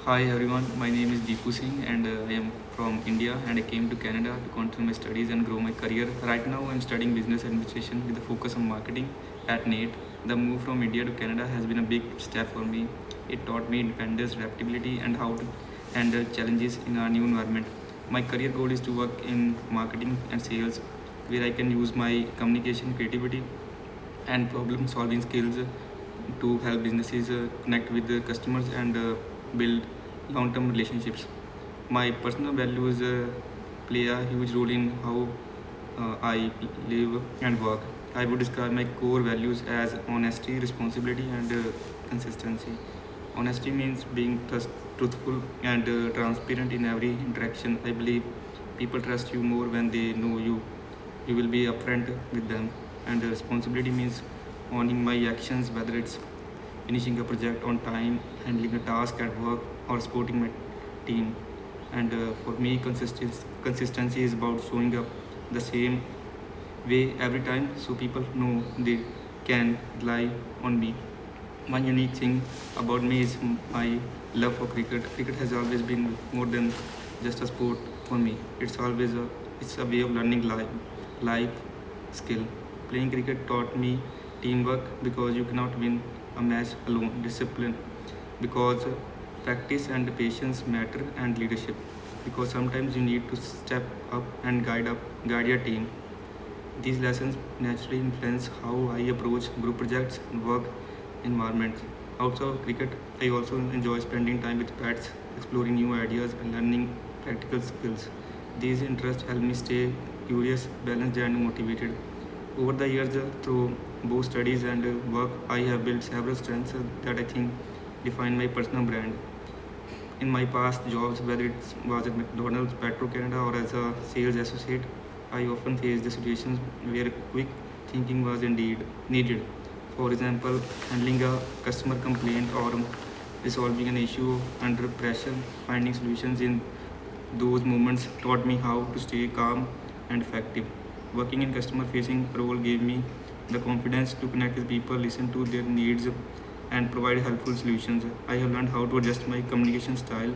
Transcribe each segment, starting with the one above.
Hi everyone, my name is Deepu Singh and I am from India and I came to Canada to continue my studies and grow my career. Right now I am studying business administration with a focus on marketing at NATE. The move from India to Canada has been a big step for me. It taught me independence, adaptability and how to handle challenges in a new environment. My career goal is to work in marketing and sales where I can use my communication, creativity and problem solving skills to help businesses connect with the customers and build long term relationships. My personal values play a huge role in how I live and work. I would describe my core values as honesty, responsibility, and consistency. Honesty means being truthful and transparent in every interaction. I believe people trust you more when they know you will be upfront with them. And responsibility means owning my actions, whether it's finishing a project on time, handling a task at work, or supporting my team. And for me, consistency is about showing up the same way every time so people know they can rely on me. One unique thing about me is my love for cricket. Cricket has always been more than just a sport for me. It's a way of learning life skill. Playing cricket taught me teamwork because you cannot win a match alone. Discipline because practice and patience matter, and leadership because sometimes you need to step up and guide your team. These lessons naturally influence how I approach group projects and work environments. Outside of cricket, I also enjoy spending time with pets, exploring new ideas, and learning practical skills. These interests help me stay curious, balanced, and motivated. Over the years, through both studies and work, I have built several strengths that I think define my personal brand. In my past jobs, whether it was at McDonald's, Petro Canada, or as a sales associate, I often faced the situations where quick thinking was indeed needed. For example, handling a customer complaint or resolving an issue under pressure, finding solutions in those moments taught me how to stay calm and effective. Working in customer facing role gave me the confidence to connect with people, listen to their needs, and provide helpful solutions. I have learned how to adjust my communication style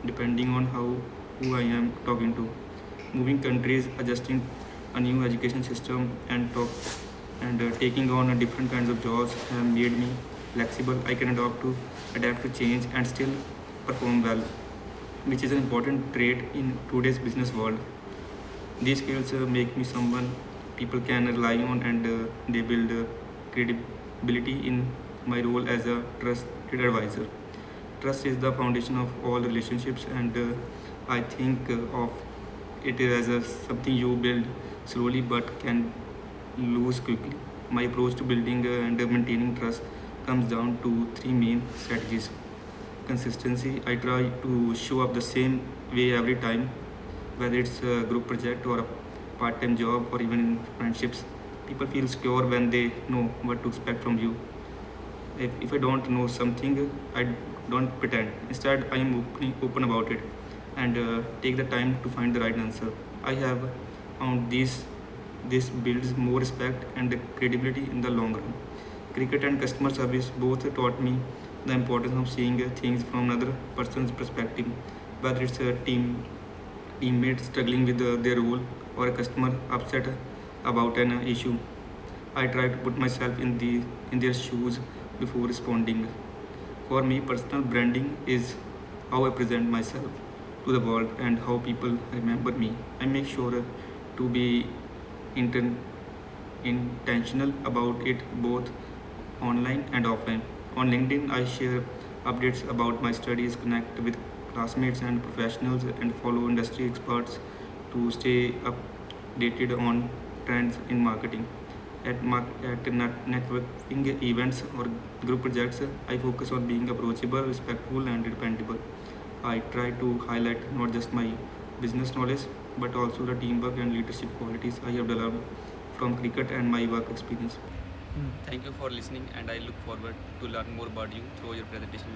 depending on who I am talking to. Moving countries, adjusting a new education system, and taking on a different kinds of jobs have made me flexible. I can adapt to change, and still perform well, which is an important trait in today's business world. These skills make me someone people can rely on, and they build credibility in my role as a trusted advisor. Trust is the foundation of all relationships, and I think of it as something you build slowly but can lose quickly. My approach to building and maintaining trust comes down to three main strategies. Consistency, I try to show up the same way every time, whether it's a group project or a part time job or even in friendships. People feel secure when they know what to expect from you. If I don't know something, I don't pretend. Instead, I am open about it and take the time to find the right answer. I have found this builds more respect and credibility in the long run. Cricket and customer service both taught me the importance of seeing things from another person's perspective, whether it's a teammate struggling with their role or a customer upset about an issue. I try to put myself in their shoes before responding. For me, personal branding is how I present myself to the world and how people remember me. I make sure to be inten- intentional about it both online and offline. On LinkedIn, I share updates about my studies, connect with classmates and professionals, and follow industry experts to stay updated on trends in marketing. At networking events or group projects, I focus on being approachable, respectful, and dependable. I try to highlight not just my business knowledge but also the teamwork and leadership qualities I have developed from cricket and my work experience. Thank you for listening, and I look forward to learn more about you through your presentation.